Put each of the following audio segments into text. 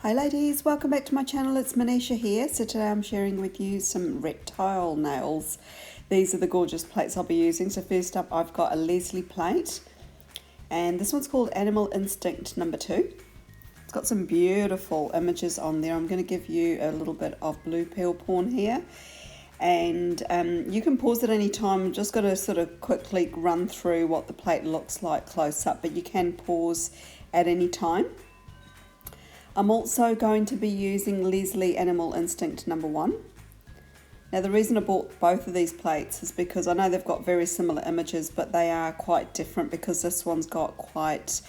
Hi ladies, welcome back to my channel. It's Manisha here. So today I'm sharing with you some Reptile nails. These are the gorgeous plates I'll be using. So first up I've got a Leslie plate, and this one's called Animal Instinct number 2. It's got some beautiful images on there. I'm going to give you a little bit of blue peel porn here, and you can pause at any time. I'm just going to sort of quickly run through what the plate looks like close up, but you can pause at any time. I'm also going to be using Leslie Animal Instinct number 1. Now the reason I bought both of these plates is because I know they've got very similar images, but they are quite different because this one's got quite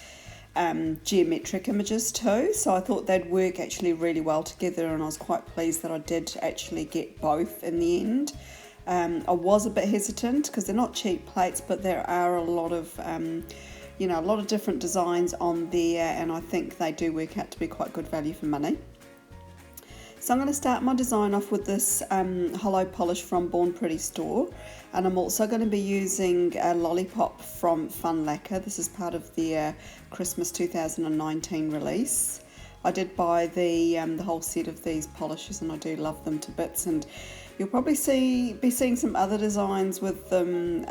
geometric images too. So I thought they'd work actually really well together, and I was quite pleased that I did actually get both in the end. I was a bit hesitant because they're not cheap plates, but there are a lot of a lot of different designs on there, and I think they do work out to be quite good value for money. So I'm going to start my design off with this Holo polish from Born Pretty store, and I'm also going to be using a Lollipop from F.U.N Lacquer. This is part of their Christmas 2019 release. I did buy the whole set of these polishes, and I do love them to bits, and you'll probably be seeing some other designs with them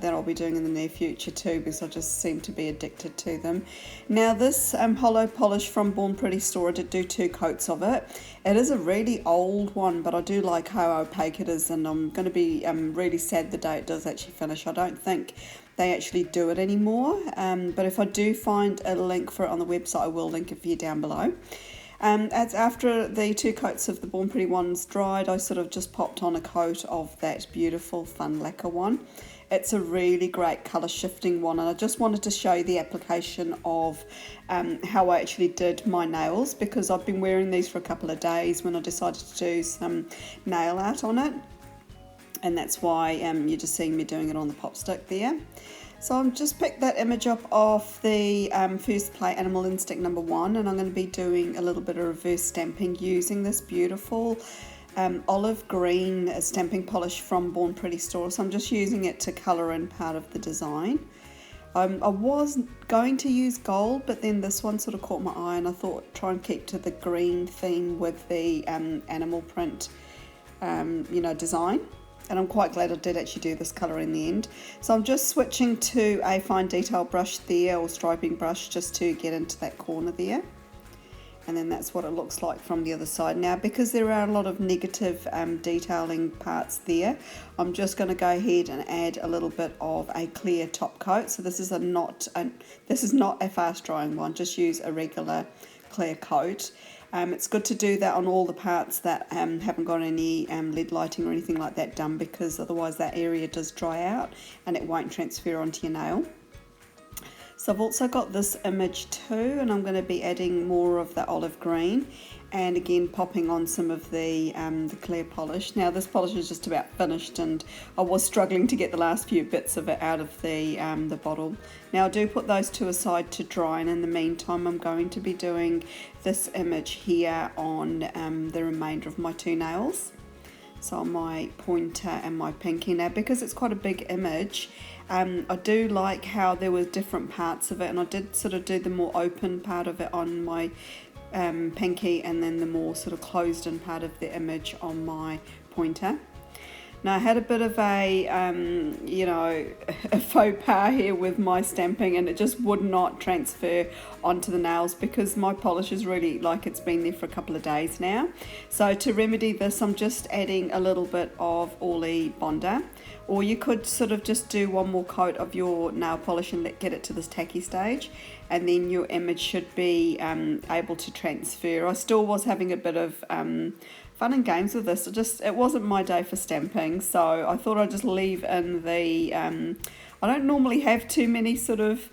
that I'll be doing in the near future too, because I just seem to be addicted to them. Now this Holo polish from Born Pretty store, I did do 2 coats of it. It is a really old one, but I do like how opaque it is, and I'm going to be really sad the day it does actually finish. I don't think they actually do it anymore, but if I do find a link for it on the website, I will link it for you down below. As after the 2 coats of the Born Pretty ones dried, I sort of just popped on a coat of that beautiful F.U.N Lacquer one. It's a really great colour shifting one, and I just wanted to show you the application of how I actually did my nails, because I've been wearing these for a couple of days when I decided to do some nail art on it, and that's why you're just seeing me doing it on the pop stick there. So I've just picked that image up off the first plate, Animal Instinct number 1, and I'm going to be doing a little bit of reverse stamping using this beautiful olive green stamping polish from Born Pretty store. So I'm just using it to colour in part of the design. I was going to use gold, but then this one sort of caught my eye, and I thought try and keep to the green theme with the animal print design. And I'm quite glad I did actually do this colour in the end. So I'm just switching to a fine detail brush there, or striping brush, just to get into that corner there. And then that's what it looks like from the other side. Now, because there are a lot of negative detailing parts there, I'm just going to go ahead and add a little bit of a clear top coat. So this is not a fast drying one, just use a regular clear coat. It's good to do that on all the parts that haven't got any lead lighting or anything like that done, because otherwise that area does dry out and it won't transfer onto your nail. So I've also got this image too, and I'm going to be adding more of the olive green, and again popping on some of the clear polish. Now this polish is just about finished, and I was struggling to get the last few bits of it out of the bottle. Now I do put those 2 aside to dry, and in the meantime I'm going to be doing this image here on the remainder of my 2 nails. So on my pointer and my pinky. Now because it's quite a big image, I do like how there were different parts of it, and I did sort of do the more open part of it on my pinky, and then the more sort of closed in part of the image on my pointer. Now I had a bit of a faux pas here with my stamping, and it just would not transfer onto the nails because my polish is really like it's been there for a couple of days now. So to remedy this, I'm just adding a little bit of Orly Bonder, or you could sort of just do one more coat of your nail polish and get it to this tacky stage, and then your image should be able to transfer. I still was having a bit of fun and games with this. It wasn't my day for stamping, so I thought I'd just leave in the I don't normally have too many sort of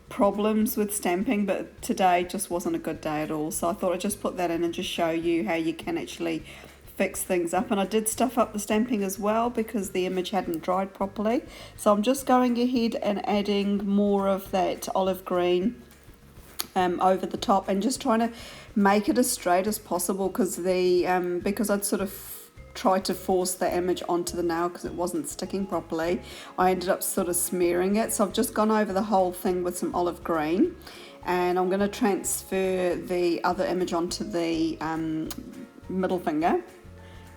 problems with stamping, but today just wasn't a good day at all, so I thought I'd just put that in and just show you how you can actually fix things up. And I did stuff up the stamping as well because the image hadn't dried properly, so I'm just going ahead and adding more of that olive green over the top, and just trying to make it as straight as possible, because I'd sort of tried to force the image onto the nail because it wasn't sticking properly. I ended up sort of smearing it, so I've just gone over the whole thing with some olive green, and I'm going to transfer the other image onto the middle finger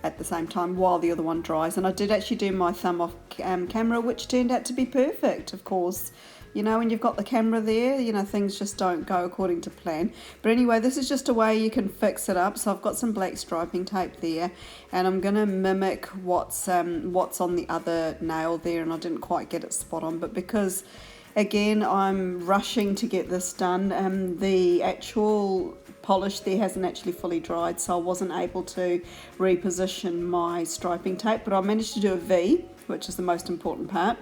at the same time while the other one dries. And I did actually do my thumb off camera, which turned out to be perfect. Of course, you know, when you've got the camera there, you know, things just don't go according to plan. But anyway, this is just a way you can fix it up. So I've got some black striping tape there, and I'm going to mimic what's on the other nail there, and I didn't quite get it spot on, but because again I'm rushing to get this done, the actual polish there hasn't actually fully dried, so I wasn't able to reposition my striping tape, but I managed to do a V, which is the most important part,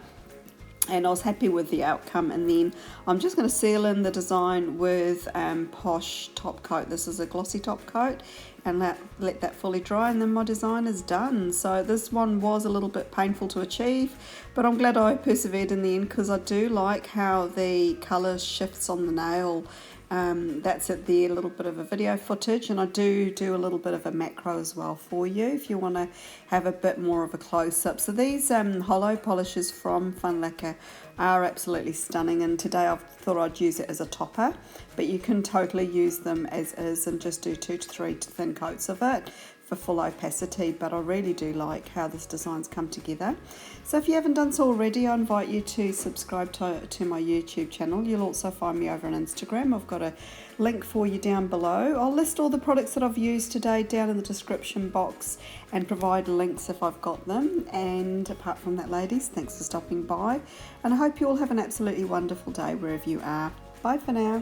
and I was happy with the outcome. And then I'm just going to seal in the design with Poshe Top Coat. This is a glossy top coat, and let that fully dry, and then my design is done. So this one was a little bit painful to achieve, but I'm glad I persevered in the end, because I do like how the colour shifts on the nail. That's it there, a little bit of a video footage, and I do a little bit of a macro as well for you if you want to have a bit more of a close-up. So these Holo polishes from F.U.N Lacquer are absolutely stunning, and today I thought I'd use it as a topper, but you can totally use them as is and just do 2 to 3 thin coats of it for full opacity. But I really do like how this design's come together. So if you haven't done so already, I invite you to subscribe to my YouTube channel. You'll also find me over on Instagram. I've got a link for you down below. I'll list all the products that I've used today down in the description box and provide links if I've got them. And apart from that, ladies, thanks for stopping by, and I hope you all have an absolutely wonderful day wherever you are. Bye for now.